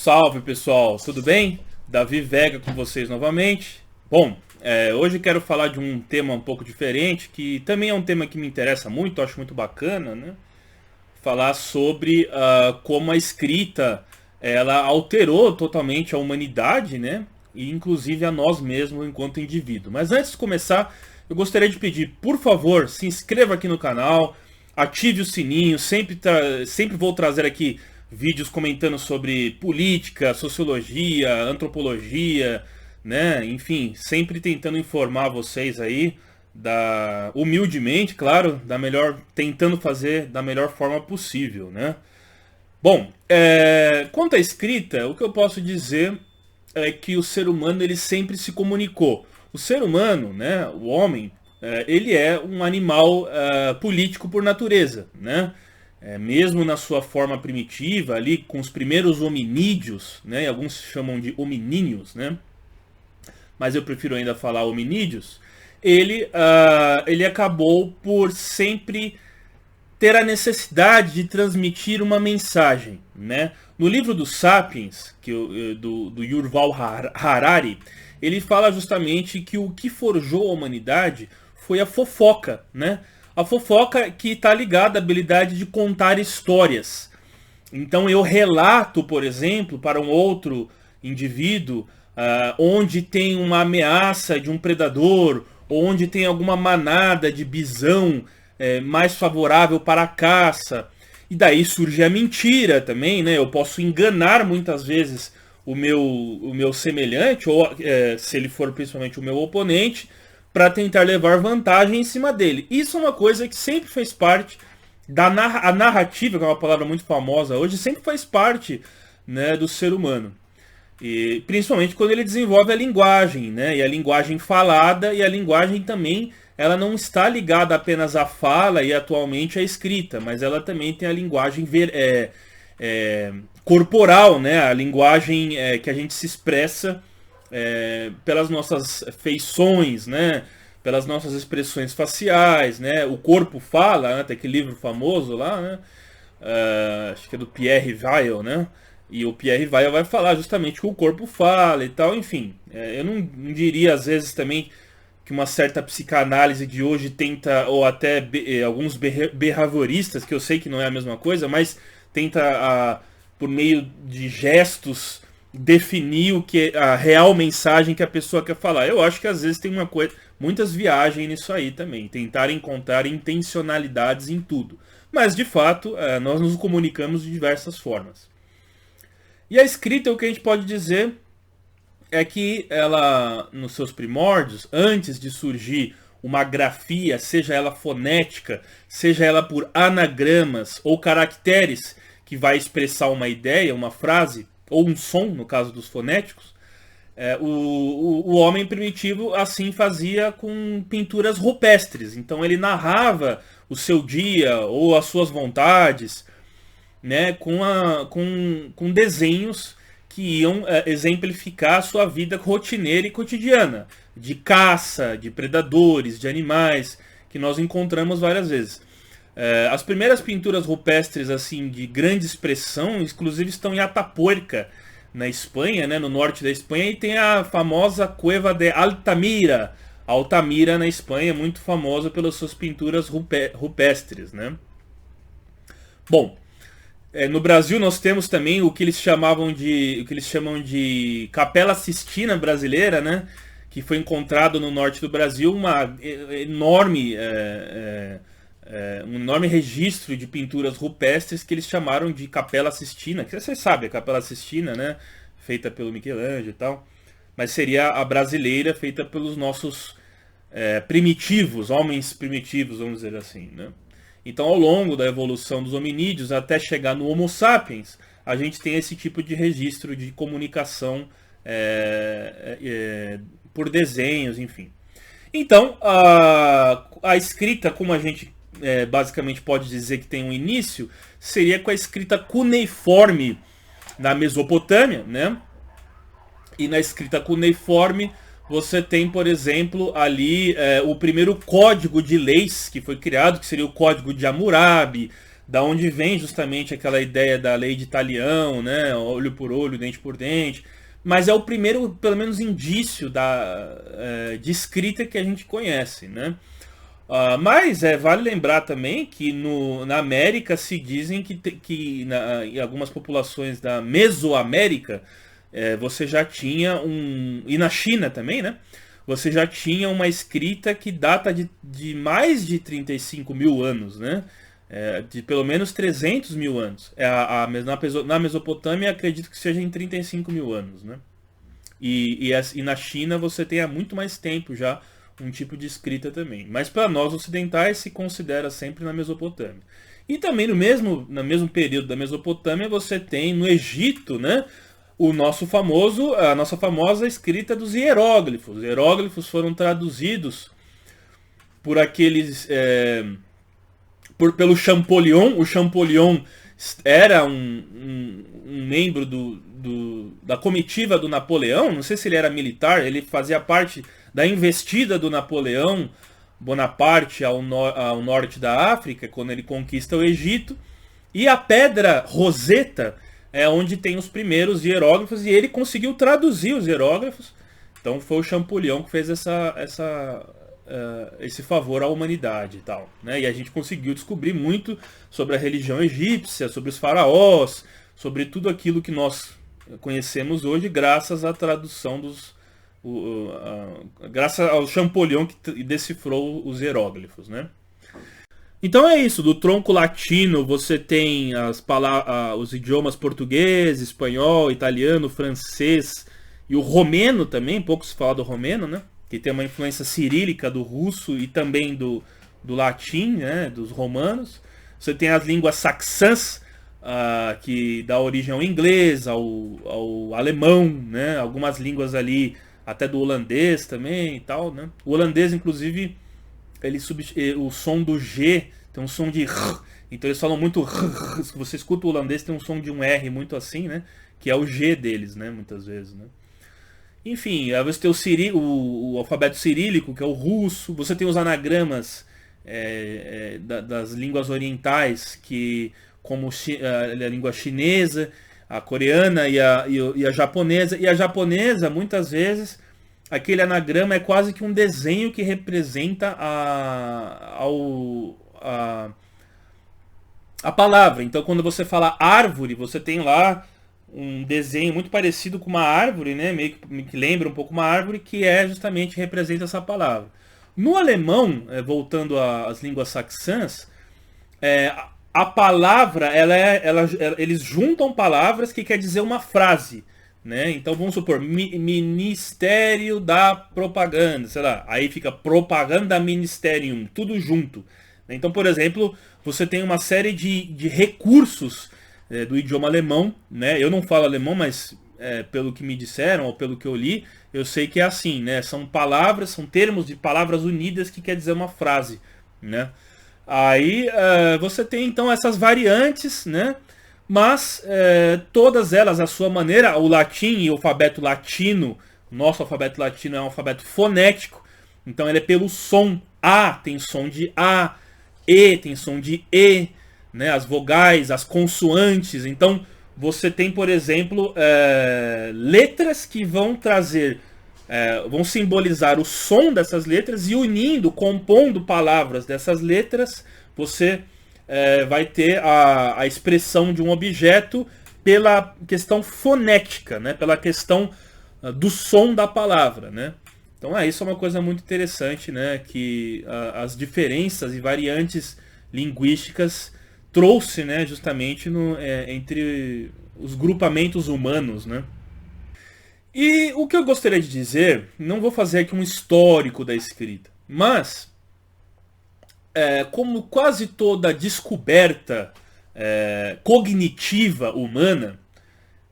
Salve pessoal, tudo bem? Davi Vega com vocês novamente. Bom, hoje quero falar de um tema um pouco diferente, que também é um tema que me interessa muito, acho muito bacana, né? Falar sobre como a escrita ela alterou totalmente a humanidade, né? E inclusive a nós mesmos enquanto indivíduo. Mas antes de começar, eu gostaria de pedir, por favor, se inscreva aqui no canal, ative o sininho, sempre vou trazer aqui vídeos comentando sobre política, sociologia, antropologia, né? Enfim, sempre tentando informar vocês aí humildemente, claro, tentando fazer da melhor forma possível, né? Bom, quanto à escrita, o que eu posso dizer é que o ser humano ele sempre se comunicou. O ser humano, né, o homem, ele é um animal político por natureza, né? Mesmo na sua forma primitiva, ali com os primeiros hominídeos, né? Alguns chamam de hominíneos, né? Mas eu prefiro ainda falar hominídeos. Ele acabou por sempre ter a necessidade de transmitir uma mensagem, né? No livro dos Sapiens, do Yuval Harari, ele fala justamente que o que forjou a humanidade foi a fofoca, né? A fofoca que está ligada à habilidade de contar histórias. Então eu relato, por exemplo, para um outro indivíduo onde tem uma ameaça de um predador, onde tem alguma manada de bisão mais favorável para a caça. E daí surge a mentira também, né? Eu posso enganar muitas vezes o meu semelhante, ou se ele for principalmente o meu oponente, para tentar levar vantagem em cima dele. Isso é uma coisa que sempre fez parte a narrativa, que é uma palavra muito famosa hoje, sempre faz parte, né, do ser humano. E principalmente quando ele desenvolve a linguagem, né? E a linguagem falada, e a linguagem também, ela não está ligada apenas à fala e atualmente à escrita, mas ela também tem a linguagem corporal, né? A linguagem que a gente se expressa pelas nossas feições, né? Pelas nossas expressões faciais, né? O corpo fala, né? Tem aquele livro famoso lá, né? Acho que é do Pierre Weil, né? E o Pierre Weil vai falar justamente que o corpo fala e tal, enfim. Eu não diria às vezes também que uma certa psicanálise de hoje tenta, ou até alguns behavioristas, que eu sei que não é a mesma coisa, mas tenta, por meio de gestos, definir o que a real mensagem que a pessoa quer falar. Eu acho que às vezes tem muitas viagens nisso aí também, tentar encontrar intencionalidades em tudo. Mas de fato, nós nos comunicamos de diversas formas. E a escrita, o que a gente pode dizer é que ela, nos seus primórdios, antes de surgir uma grafia, seja ela fonética, seja ela por anagramas ou caracteres que vai expressar uma ideia, uma frase, ou um som, no caso dos fonéticos, o homem primitivo assim fazia com pinturas rupestres. Então ele narrava o seu dia ou as suas vontades, né, com desenhos que iam exemplificar a sua vida rotineira e cotidiana, de caça, de predadores, de animais, que nós encontramos várias vezes. As primeiras pinturas rupestres assim de grande expressão, inclusive, estão em Atapuerca, na Espanha, né, no norte da Espanha, e tem a famosa Cueva de Altamira, Altamira na Espanha, muito famosa pelas suas pinturas rupestres, né? Bom, no Brasil nós temos também o que eles chamam de Capela Sistina brasileira, né? Que foi encontrado no norte do Brasil um enorme registro de pinturas rupestres que eles chamaram de Capela Sistina. Que você sabe, a Capela Sistina, né? Feita pelo Michelangelo e tal. Mas seria a brasileira feita pelos nossos primitivos, homens primitivos, vamos dizer assim, né? Então, ao longo da evolução dos hominídeos, até chegar no Homo sapiens, a gente tem esse tipo de registro de comunicação por desenhos, enfim. Então, a escrita, como a gente basicamente pode dizer que tem um início, seria com a escrita cuneiforme na Mesopotâmia, né? E na escrita cuneiforme você tem, por exemplo, ali o primeiro código de leis que foi criado, que seria o Código de Hammurabi. da onde vem justamente aquela ideia da lei de Talião, né? Olho por olho, dente por dente. Mas é o primeiro, pelo menos, indício de escrita que a gente conhece, né? Mas vale lembrar também que na América se dizem que em algumas populações da Mesoamérica você já tinha e na China também, né? Você já tinha uma escrita que data de mais de 35 mil anos, né? De pelo menos 300 mil anos. Na Mesopotâmia acredito que seja em 35 mil anos, né? E na China você tem há muito mais tempo já um tipo de escrita também. Mas para nós ocidentais se considera sempre na Mesopotâmia. E também no mesmo período da Mesopotâmia você tem no Egito, né, a nossa famosa escrita dos hieróglifos. Os hieróglifos foram traduzidos por pelo Champollion. O Champollion era um membro da comitiva do Napoleão. Não sei se ele era militar, ele fazia parte da investida do Napoleão Bonaparte ao norte da África, quando ele conquista o Egito. E a pedra Roseta é onde tem os primeiros hieróglifos, e ele conseguiu traduzir os hieróglifos. Então foi o Champollion que fez esse favor à humanidade e tal, né? E a gente conseguiu descobrir muito sobre a religião egípcia, sobre os faraós, sobre tudo aquilo que nós conhecemos hoje, graças à tradução graças ao Champollion que decifrou os hieróglifos, né? Então é isso, do tronco latino você tem os idiomas português, espanhol, italiano, francês e o romeno também, pouco se fala do romeno, né? Que tem uma influência cirílica do russo e também do latim, né? Dos romanos. Você tem as línguas saxãs, que dá origem ao inglês, ao alemão, né? Algumas línguas ali, até do holandês também e tal, né? O holandês, inclusive, o som do G tem um som de R, então eles falam muito R. Se você escuta o holandês, tem um som de um R muito assim, né? Que é o G deles, né? Muitas vezes, né? Enfim, aí você tem o alfabeto cirílico, que é o russo. Você tem os anagramas das línguas orientais, como a língua chinesa, a coreana e a japonesa. E a japonesa, muitas vezes, aquele anagrama é quase que um desenho que representa a palavra. Então, quando você fala árvore, você tem lá um desenho muito parecido com uma árvore, né? Meio que lembra um pouco uma árvore, que justamente representa essa palavra. No alemão, voltando às línguas saxãs, a palavra, eles juntam palavras que quer dizer uma frase, né? Então vamos supor, Ministério da Propaganda, sei lá, aí fica Propaganda Ministerium, tudo junto. Então, por exemplo, você tem uma série de recursos do idioma alemão, né? Eu não falo alemão, mas pelo que me disseram ou pelo que eu li, eu sei que é assim, né? São termos de palavras unidas que quer dizer uma frase, né? Aí você tem então essas variantes, né? Mas todas elas, à sua maneira, o latim e o alfabeto latino, nosso alfabeto latino é um alfabeto fonético, então ele é pelo som. A tem som de A, E tem som de E, né? As vogais, as consoantes. Então você tem, por exemplo, letras que vão vão simbolizar o som dessas letras, e compondo palavras dessas letras, você vai ter a expressão de um objeto pela questão fonética, né? Pela questão do som da palavra, né? Então isso é uma coisa muito interessante, né? Que as diferenças e variantes linguísticas trouxe, né? Justamente entre os grupamentos humanos, né? E o que eu gostaria de dizer, não vou fazer aqui um histórico da escrita, mas como quase toda descoberta cognitiva humana,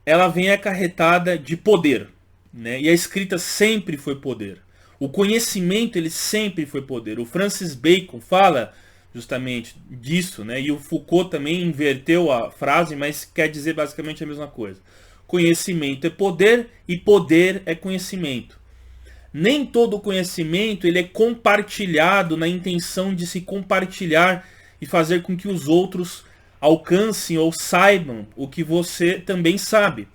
ela vem acarretada de poder, né? E a escrita sempre foi poder. O conhecimento, ele sempre foi poder. O Francis Bacon fala justamente disso, né? E o Foucault também inverteu a frase, mas quer dizer basicamente a mesma coisa. Conhecimento é poder e poder é conhecimento. Nem todo conhecimento ele é compartilhado na intenção de se compartilhar e fazer com que os outros alcancem ou saibam o que você também sabe.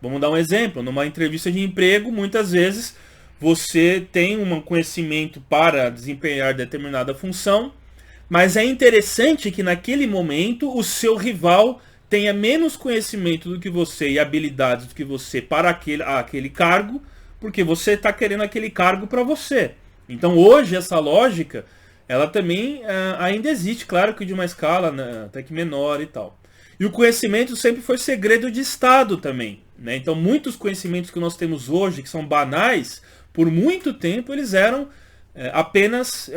Vamos dar um exemplo. Numa entrevista de emprego, muitas vezes você tem um conhecimento para desempenhar determinada função, mas é interessante que naquele momento o seu rival tenha menos conhecimento do que você e habilidades do que você para aquele cargo, porque você está querendo aquele cargo para você. Então hoje essa lógica, ela também ainda existe, claro que de uma escala, né, até que menor e tal. E o conhecimento sempre foi segredo de Estado também, né? Então muitos conhecimentos que nós temos hoje, que são banais, por muito tempo eles eram apenas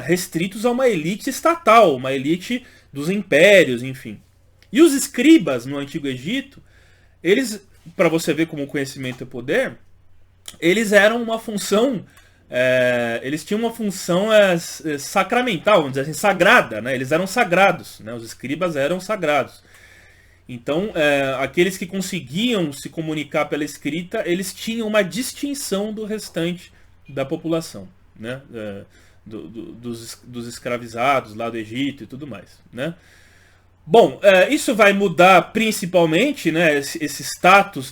restritos a uma elite estatal, uma elite dos impérios, enfim. E os escribas no Antigo Egito, eles, para você ver como o conhecimento é poder, eles eram uma função, eles tinham uma função sacramental, vamos dizer assim, sagrada, né? Eles eram sagrados, né? Os escribas eram sagrados. Então, aqueles que conseguiam se comunicar pela escrita, eles tinham uma distinção do restante da população, né? Dos escravizados lá do Egito e tudo mais, né? Bom, isso vai mudar principalmente, né, esse status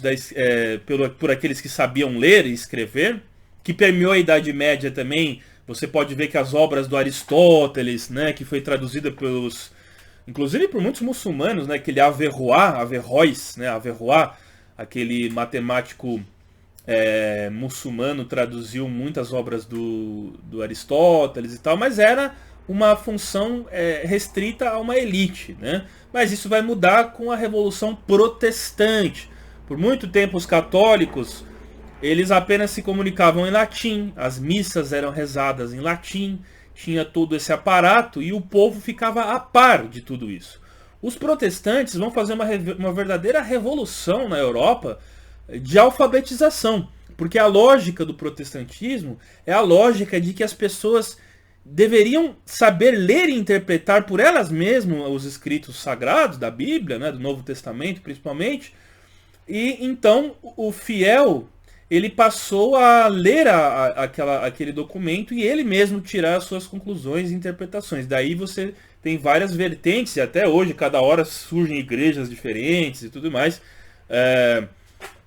por aqueles que sabiam ler e escrever, que permeou a Idade Média também. Você pode ver que as obras do Aristóteles, né, que foi traduzida inclusive por muitos muçulmanos, né, aquele Averroes, né, Averroes, aquele matemático muçulmano, traduziu muitas obras do Aristóteles e tal, mas era uma função restrita a uma elite, né? Mas isso vai mudar com a Revolução Protestante. Por muito tempo os católicos, eles apenas se comunicavam em latim, as missas eram rezadas em latim, tinha todo esse aparato e o povo ficava a par de tudo isso. Os protestantes vão fazer uma verdadeira revolução na Europa de alfabetização, porque a lógica do protestantismo é a lógica de que as pessoas deveriam saber ler e interpretar por elas mesmas os escritos sagrados da Bíblia, né, do Novo Testamento principalmente, e então o fiel, ele passou a ler aquele documento e ele mesmo tirar as suas conclusões e interpretações. Daí você tem várias vertentes, e até hoje, cada hora surgem igrejas diferentes e tudo mais,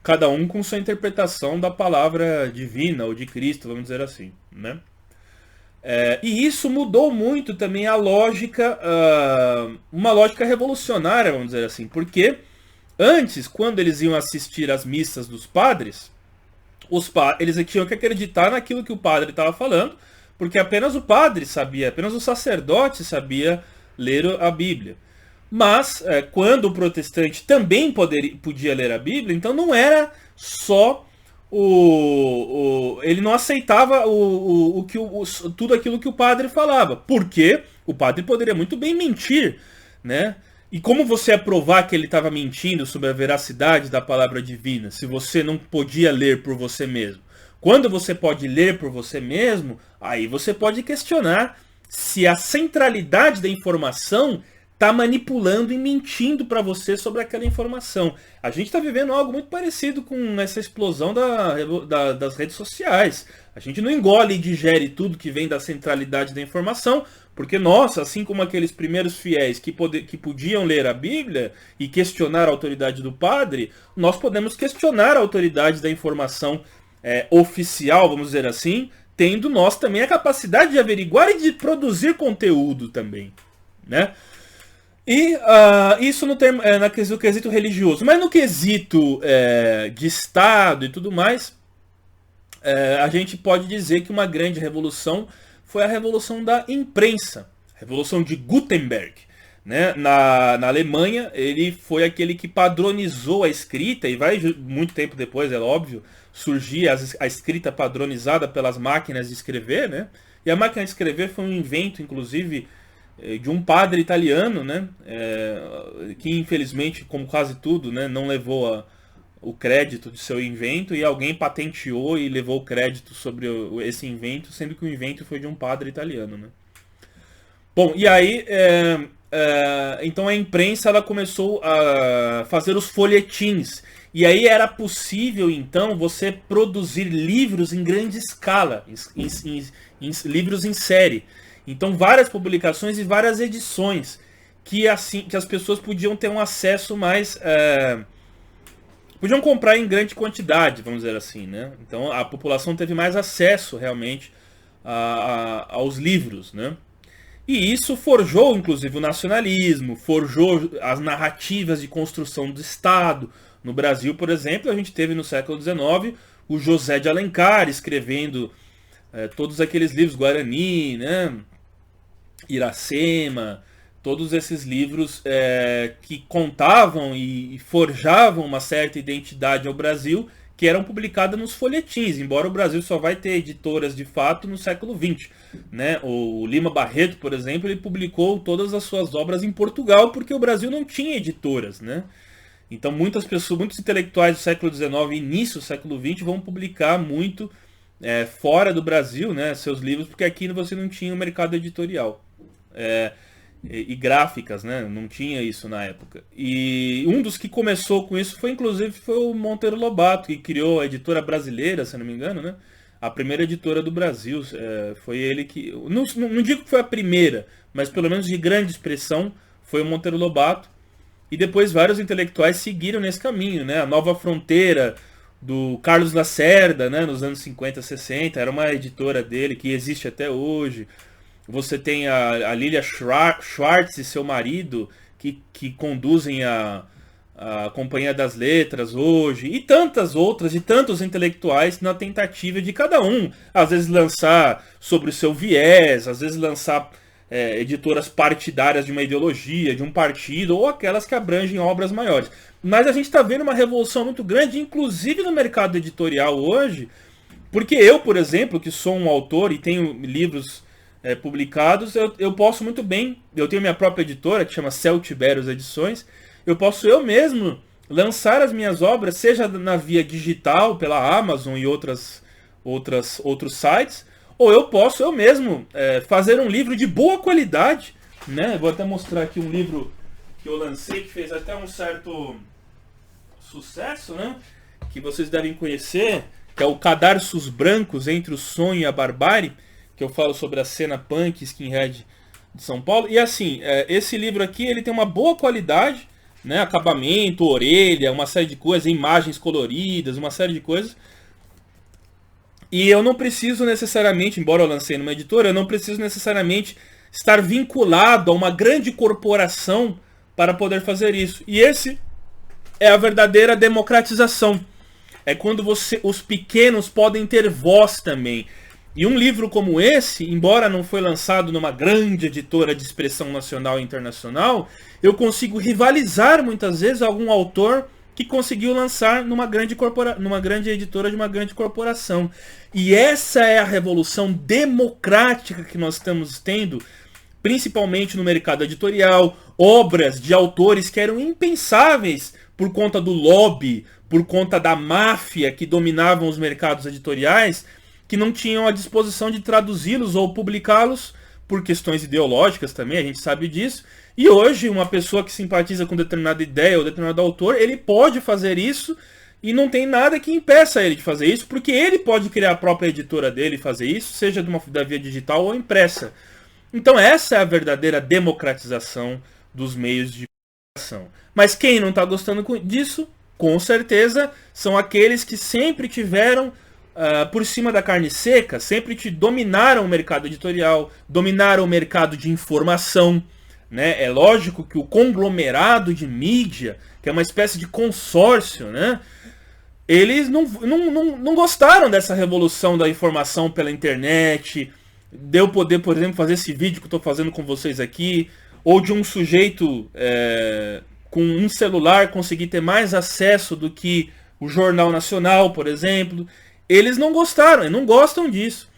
cada um com sua interpretação da palavra divina ou de Cristo, vamos dizer assim, né? E isso mudou muito também a lógica, uma lógica revolucionária, vamos dizer assim, porque antes, quando eles iam assistir às missas dos padres, eles tinham que acreditar naquilo que o padre estava falando, porque apenas o padre sabia, apenas o sacerdote sabia ler a Bíblia. Mas, quando o protestante também podia ler a Bíblia, então não era só ele não aceitava tudo aquilo que o padre falava, porque o padre poderia muito bem mentir, né? E como você ia provar que ele estava mentindo sobre a veracidade da palavra divina, se você não podia ler por você mesmo? Quando você pode ler por você mesmo, aí você pode questionar se a centralidade da informação está manipulando e mentindo para você sobre aquela informação. A gente está vivendo algo muito parecido com essa explosão das redes sociais. A gente não engole e digere tudo que vem da centralidade da informação, porque nós, assim como aqueles primeiros fiéis que podiam ler a Bíblia e questionar a autoridade do padre, nós podemos questionar a autoridade da informação oficial, vamos dizer assim, tendo nós também a capacidade de averiguar e de produzir conteúdo também, né? E isso no quesito religioso. Mas no quesito de Estado e tudo mais, a gente pode dizer que uma grande revolução foi a revolução da imprensa. A revolução de Gutenberg. Né? Na Alemanha, ele foi aquele que padronizou a escrita, e vai muito tempo depois, é óbvio, surgir a escrita padronizada pelas máquinas de escrever. Né? E a máquina de escrever foi um invento, inclusive, de um padre italiano, né, que infelizmente, como quase tudo, né, não levou o crédito de seu invento, e alguém patenteou e levou o crédito sobre esse invento, sendo que o invento foi de um padre italiano. Né. Bom, e aí, então a imprensa ela começou a fazer os folhetins, e aí era possível, então, você produzir livros em grande escala, livros em série. Então várias publicações e várias edições que as pessoas podiam ter um acesso mais... podiam comprar em grande quantidade, vamos dizer assim, né? Então a população teve mais acesso realmente aos livros, né? E isso forjou, inclusive, o nacionalismo, forjou as narrativas de construção do Estado. No Brasil, por exemplo, a gente teve no século XIX o José de Alencar escrevendo todos aqueles livros, Guarani, né? Iracema, todos esses livros que contavam e forjavam uma certa identidade ao Brasil, que eram publicadas nos folhetins, embora o Brasil só vai ter editoras de fato no século XX. Né? O Lima Barreto, por exemplo, ele publicou todas as suas obras em Portugal, porque o Brasil não tinha editoras. Né? Então muitas pessoas, muitos intelectuais do século XIX e início do século XX vão publicar muito fora do Brasil, né, seus livros, porque aqui você não tinha um mercado editorial. E gráficas, né? Não tinha isso na época. E um dos que começou com isso foi o Monteiro Lobato, que criou a editora brasileira, se não me engano, né? A primeira editora do Brasil. Foi ele que... Não digo que foi a primeira, mas pelo menos de grande expressão foi o Monteiro Lobato. E depois vários intelectuais seguiram nesse caminho, né? A Nova Fronteira, do Carlos Lacerda, né? Nos anos 50, 60, era uma editora dele que existe até hoje. Você tem a Lilia Schwartz e seu marido, que conduzem a Companhia das Letras hoje, e tantas outras, e tantos intelectuais na tentativa de cada um, às vezes lançar sobre o seu viés, às vezes lançar editoras partidárias de uma ideologia, de um partido, ou aquelas que abrangem obras maiores. Mas a gente está vendo uma revolução muito grande, inclusive no mercado editorial hoje, porque eu, por exemplo, que sou um autor e tenho livros publicados, eu posso muito bem, eu tenho minha própria editora, que chama Celtibérios Edições, eu posso eu mesmo lançar as minhas obras, seja na via digital, pela Amazon e outros sites, ou eu posso eu mesmo fazer um livro de boa qualidade, né? Vou até mostrar aqui um livro que eu lancei, que fez até um certo sucesso, né? Que vocês devem conhecer, que é o Cadarços Brancos entre o Sonho e a Barbárie, que eu falo sobre a cena punk skinhead de São Paulo. E assim, esse livro aqui, ele tem uma boa qualidade, né? Acabamento, orelha, uma série de coisas, imagens coloridas, uma série de coisas. E eu não preciso necessariamente, embora eu lancei numa editora, eu não preciso necessariamente estar vinculado a uma grande corporação para poder fazer isso. E esse é a verdadeira democratização. É quando os pequenos podem ter voz também. E um livro como esse, embora não foi lançado numa grande editora de expressão nacional e internacional, eu consigo rivalizar muitas vezes algum autor que conseguiu lançar numa grande editora de uma grande corporação. E essa é a revolução democrática que nós estamos tendo, principalmente no mercado editorial, obras de autores que eram impensáveis por conta do lobby, por conta da máfia que dominavam os mercados editoriais, que não tinham a disposição de traduzi-los ou publicá-los por questões ideológicas também, a gente sabe disso. E hoje, uma pessoa que simpatiza com determinada ideia ou determinado autor, ele pode fazer isso e não tem nada que impeça ele de fazer isso, porque ele pode criar a própria editora dele e fazer isso, seja da via digital ou impressa. Então essa é a verdadeira democratização dos meios de comunicação. Mas quem não está gostando disso, com certeza, são aqueles que sempre tiveram por cima da carne seca, sempre dominaram o mercado editorial, dominaram o mercado de informação. Né? É lógico que o conglomerado de mídia, que é uma espécie de consórcio, né? Eles não gostaram dessa revolução da informação pela internet, de eu poder, por exemplo, fazer esse vídeo que eu estou fazendo com vocês aqui, ou de um sujeito com um celular conseguir ter mais acesso do que o Jornal Nacional, por exemplo. Eles não gostaram, e não gostam disso.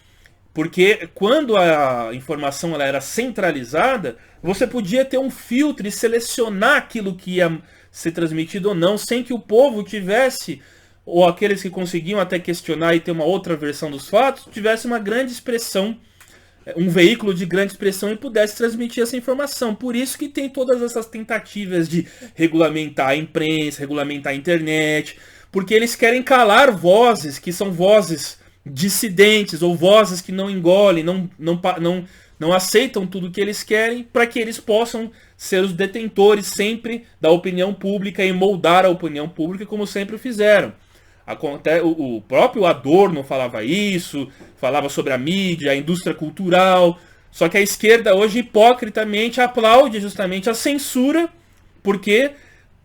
Porque quando a informação ela era centralizada, você podia ter um filtro e selecionar aquilo que ia ser transmitido ou não, sem que o povo tivesse, ou aqueles que conseguiam até questionar e ter uma outra versão dos fatos, tivesse uma grande expressão, um veículo de grande expressão e pudesse transmitir essa informação. Por isso que tem todas essas tentativas de regulamentar a imprensa, regulamentar a internet, porque eles querem calar vozes que são vozes dissidentes ou vozes que não engolem, não aceitam tudo o que eles querem para que eles possam ser os detentores sempre da opinião pública e moldar a opinião pública como sempre fizeram. O próprio Adorno falava isso, falava sobre a mídia, a indústria cultural, só que a esquerda hoje hipocritamente aplaude justamente a censura, porque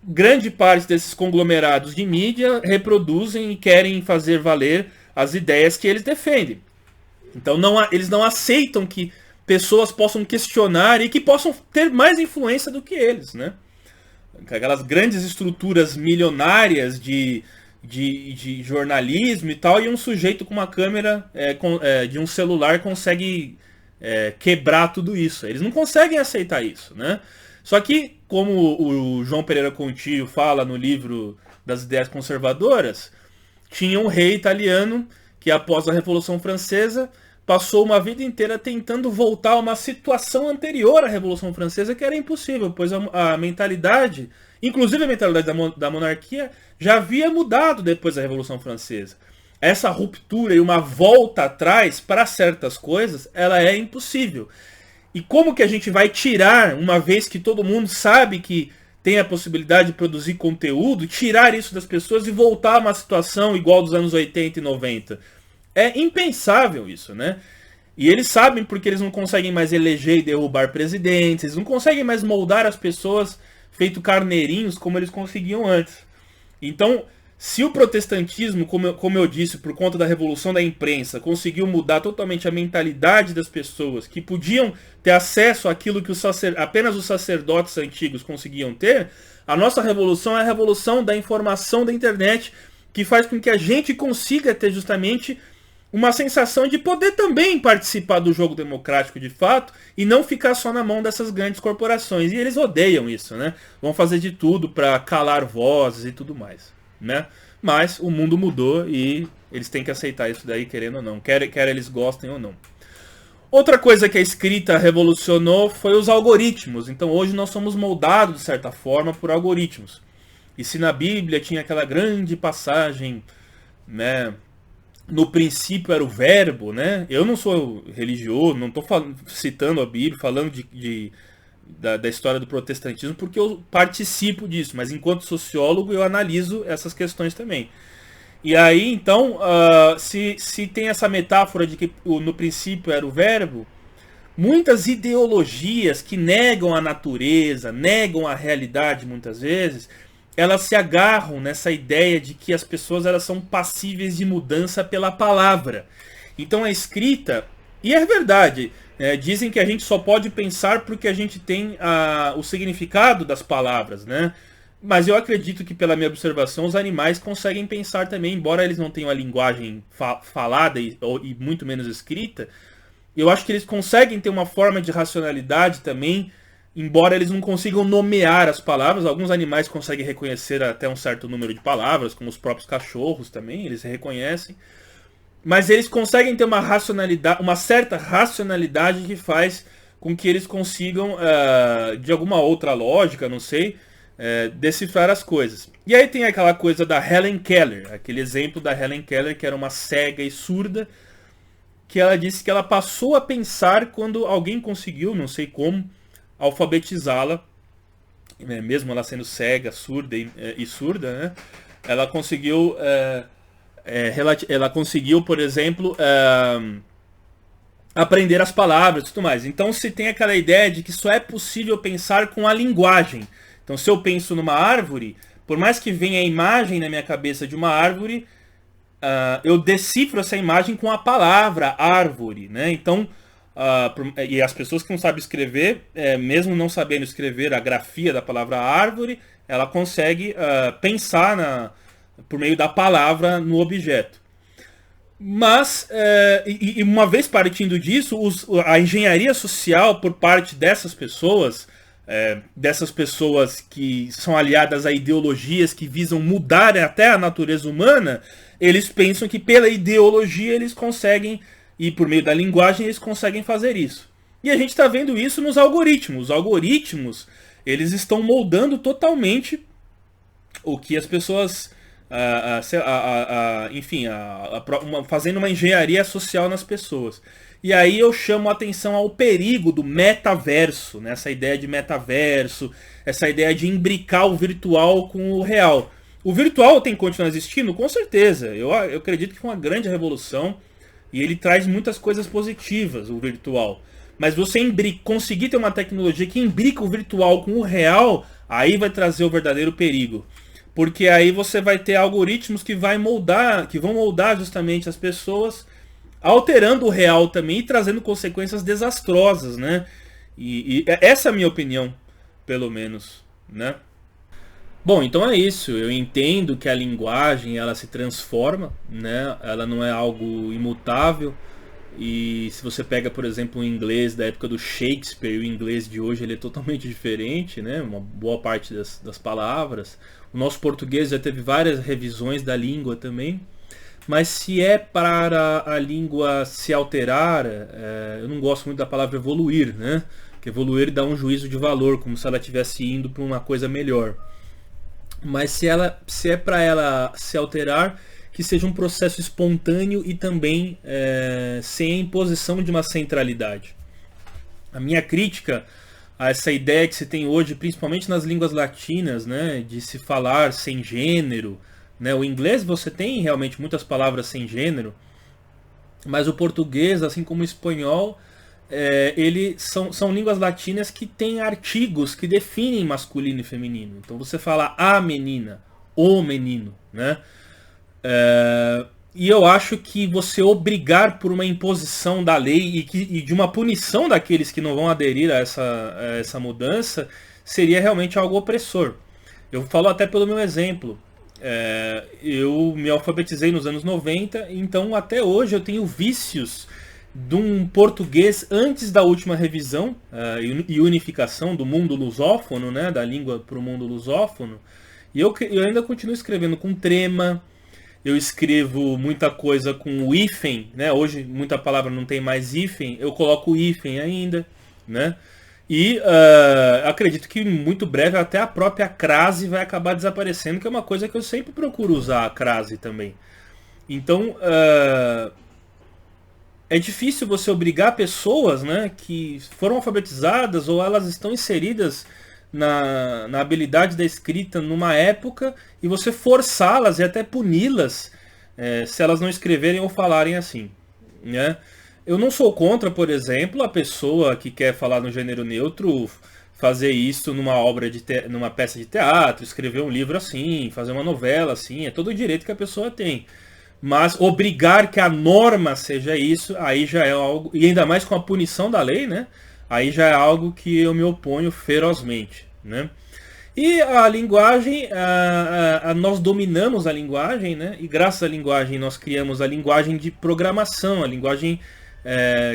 grande parte desses conglomerados de mídia reproduzem e querem fazer valer as ideias que eles defendem. Então eles não aceitam que pessoas possam questionar e que possam ter mais influência do que eles, né? Aquelas grandes estruturas milionárias de jornalismo e tal, e um sujeito com uma câmera de um celular consegue quebrar tudo isso. Eles não conseguem aceitar isso, né? Só que, como o João Pereira Contío fala no livro das Ideias Conservadoras, tinha um rei italiano que, após a Revolução Francesa, passou uma vida inteira tentando voltar a uma situação anterior à Revolução Francesa, que era impossível, pois a mentalidade, inclusive a mentalidade da monarquia, já havia mudado depois da Revolução Francesa. Essa ruptura e uma volta atrás para certas coisas, ela é impossível. E como que a gente vai tirar, uma vez que todo mundo sabe que tem a possibilidade de produzir conteúdo, tirar isso das pessoas e voltar a uma situação igual dos anos 80 e 90? É impensável isso, né? E eles sabem porque eles não conseguem mais eleger e derrubar presidentes, eles não conseguem mais moldar as pessoas feito carneirinhos como eles conseguiam antes. Então, se o protestantismo, como eu disse, por conta da revolução da imprensa, conseguiu mudar totalmente a mentalidade das pessoas, que podiam ter acesso àquilo que apenas os sacerdotes antigos conseguiam ter, a nossa revolução é a revolução da informação da internet, que faz com que a gente consiga ter justamente uma sensação de poder também participar do jogo democrático de fato e não ficar só na mão dessas grandes corporações. E eles odeiam isso, né? Vão fazer de tudo para calar vozes e tudo mais, né? Mas o mundo mudou e eles têm que aceitar isso daí, querendo ou não, quer eles gostem ou não. Outra coisa que a escrita revolucionou foi os algoritmos. Então hoje nós somos moldados de certa forma por algoritmos. E se na Bíblia tinha aquela grande passagem, né, no princípio era o verbo, né? Eu não sou religioso, não estou citando a Bíblia, falando da história do protestantismo, porque eu participo disso, mas enquanto sociólogo eu analiso essas questões também. E aí, então, se tem essa metáfora de que no princípio era o verbo, muitas ideologias que negam a natureza, negam a realidade muitas vezes, elas se agarram nessa ideia de que as pessoas elas são passíveis de mudança pela palavra. Então a escrita, e é verdade, dizem que a gente só pode pensar porque a gente tem o significado das palavras, né? Mas eu acredito que, pela minha observação, os animais conseguem pensar também, embora eles não tenham a linguagem falada e muito menos escrita. Eu acho que eles conseguem ter uma forma de racionalidade também, embora eles não consigam nomear as palavras. Alguns animais conseguem reconhecer até um certo número de palavras, como os próprios cachorros também, eles reconhecem. Mas eles conseguem ter uma racionalidade, uma certa racionalidade que faz com que eles consigam, de alguma outra lógica, não sei, decifrar as coisas. E aí tem aquela coisa da Helen Keller, aquele exemplo da Helen Keller, que era uma cega e surda, que ela disse que ela passou a pensar quando alguém conseguiu, não sei como, alfabetizá-la, mesmo ela sendo cega, surda e surda, né? Ela conseguiu, por exemplo, aprender as palavras e tudo mais. Então se tem aquela ideia de que só é possível pensar com a linguagem. Então se eu penso numa árvore, por mais que venha a imagem na minha cabeça de uma árvore, eu decifro essa imagem com a palavra árvore, né? Então, e as pessoas que não sabem escrever, mesmo não sabendo escrever a grafia da palavra árvore, ela consegue pensar por meio da palavra no objeto. Mas, e uma vez partindo disso, a engenharia social por parte dessas pessoas que são aliadas a ideologias que visam mudar até a natureza humana, eles pensam que pela ideologia eles conseguem, e por meio da linguagem eles conseguem fazer isso. E a gente está vendo isso nos algoritmos. Os algoritmos, eles estão moldando totalmente o que as pessoas enfim, fazendo uma engenharia social nas pessoas. E aí eu chamo a atenção ao perigo do metaverso, né? Essa ideia de metaverso, essa ideia de imbricar o virtual com o real. O virtual tem que continuar existindo? Com certeza. Eu acredito que foi uma grande revolução e ele traz muitas coisas positivas, o virtual. Mas você conseguir ter uma tecnologia que imbrica o virtual com o real, aí vai trazer o verdadeiro perigo. Porque aí você vai ter algoritmos que vão moldar justamente as pessoas, alterando o real também e trazendo consequências desastrosas, né? E essa é a minha opinião, pelo menos, né? Bom, então é isso. Eu entendo que a linguagem ela se transforma, né? Ela não é algo imutável. E se você pega, por exemplo, o inglês da época do Shakespeare e o inglês de hoje, ele é totalmente diferente, né? Uma boa parte das palavras. O nosso português já teve várias revisões da língua também. Mas se é para a língua se alterar, eu não gosto muito da palavra evoluir, né? Porque evoluir dá um juízo de valor, como se ela estivesse indo para uma coisa melhor. Mas se é para ela se alterar, que seja um processo espontâneo e também sem a imposição de uma centralidade. A minha crítica a essa ideia que se tem hoje, principalmente nas línguas latinas, né, de se falar sem gênero, né? O inglês você tem realmente muitas palavras sem gênero, mas o português, assim como o espanhol, são línguas latinas que têm artigos que definem masculino e feminino. Então você fala a menina, o menino, né? E eu acho que você obrigar por uma imposição da lei e de uma punição daqueles que não vão aderir a essa mudança seria realmente algo opressor. Eu falo até pelo meu exemplo. Eu me alfabetizei nos anos 90, então até hoje eu tenho vícios de um português antes da última revisão e unificação do mundo lusófono, né, da língua para o mundo lusófono. E eu ainda continuo escrevendo com trema. Eu escrevo muita coisa com o hífen, né? Hoje muita palavra não tem mais hífen, eu coloco o hífen ainda, né? E acredito que muito breve até a própria crase vai acabar desaparecendo, que é uma coisa que eu sempre procuro usar, a crase também. Então é difícil você obrigar pessoas, né, que foram alfabetizadas ou elas estão inseridas na habilidade da escrita numa época e você forçá-las e até puni-las se elas não escreverem ou falarem assim, né? Eu não sou contra, por exemplo, a pessoa que quer falar no gênero neutro fazer isso numa peça de teatro, escrever um livro assim, fazer uma novela assim, é todo o direito que a pessoa tem. Mas obrigar que a norma seja isso, aí já é algo, e ainda mais com a punição da lei, né? Aí já é algo que eu me oponho ferozmente, né? E a linguagem, nós dominamos a linguagem, né? E graças à linguagem nós criamos a linguagem de programação, a linguagem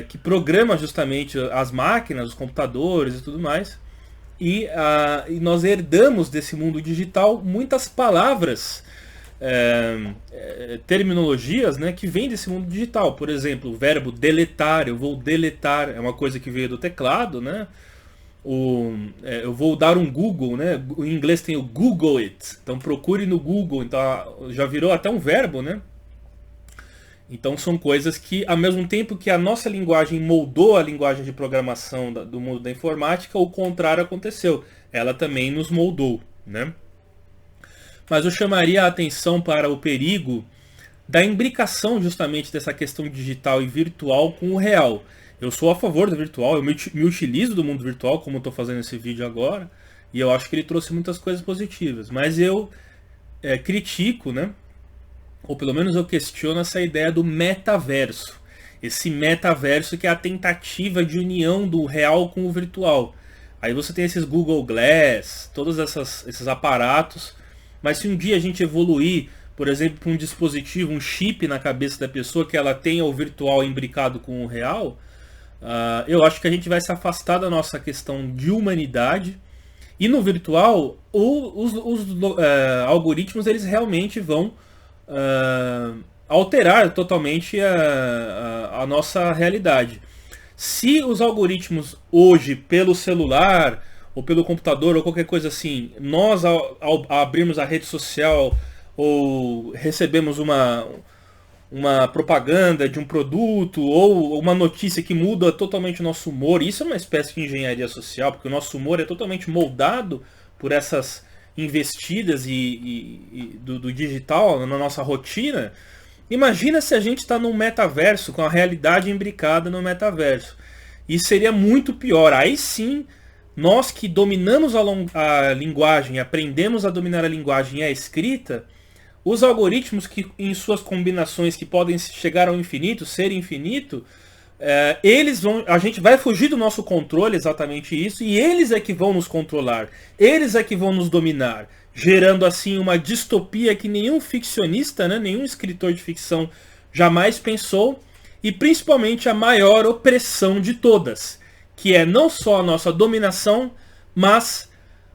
que programa justamente as máquinas, os computadores e tudo mais. E nós herdamos desse mundo digital muitas palavras, terminologias, né, que vêm desse mundo digital. Por exemplo, o verbo deletar, eu vou deletar, é uma coisa que veio do teclado, né? Eu vou dar um Google, né? Em inglês tem o Google it, então procure no Google, então já virou até um verbo, né? Então são coisas que, ao mesmo tempo que a nossa linguagem moldou a linguagem de programação do mundo da informática, o contrário aconteceu. Ela também nos moldou, né? Mas eu chamaria a atenção para o perigo da imbricação justamente dessa questão digital e virtual com o real. Eu sou a favor do virtual, eu me utilizo do mundo virtual, como eu estou fazendo esse vídeo agora, e eu acho que ele trouxe muitas coisas positivas. Mas eu critico, né? Ou pelo menos eu questiono essa ideia do metaverso. Esse metaverso que é a tentativa de união do real com o virtual. Aí você tem esses Google Glass, todos esses aparatos. Mas se um dia a gente evoluir, por exemplo, para um dispositivo, um chip na cabeça da pessoa, que ela tenha o virtual imbricado com o real, eu acho que a gente vai se afastar da nossa questão de humanidade. E no virtual, os algoritmos eles realmente vão alterar totalmente a nossa realidade. Se os algoritmos hoje, pelo celular ou pelo computador ou qualquer coisa assim, nós ao abrirmos a rede social ou recebemos uma propaganda de um produto ou uma notícia que muda totalmente o nosso humor. Isso é uma espécie de engenharia social, porque o nosso humor é totalmente moldado por essas investidas do digital na nossa rotina. Imagina se a gente está num metaverso, com a realidade imbricada no metaverso. Isso seria muito pior. Aí sim, nós que dominamos a linguagem, aprendemos a dominar a linguagem e a escrita, os algoritmos que em suas combinações que podem chegar ao infinito, ser infinito, a gente vai fugir do nosso controle, exatamente isso, e eles é que vão nos controlar, eles é que vão nos dominar, gerando assim uma distopia que nenhum ficcionista, né, nenhum escritor de ficção jamais pensou, e principalmente a maior opressão de todas, que é não só a nossa dominação, mas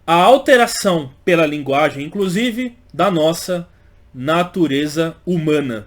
a alteração pela linguagem, inclusive, da nossa natureza humana.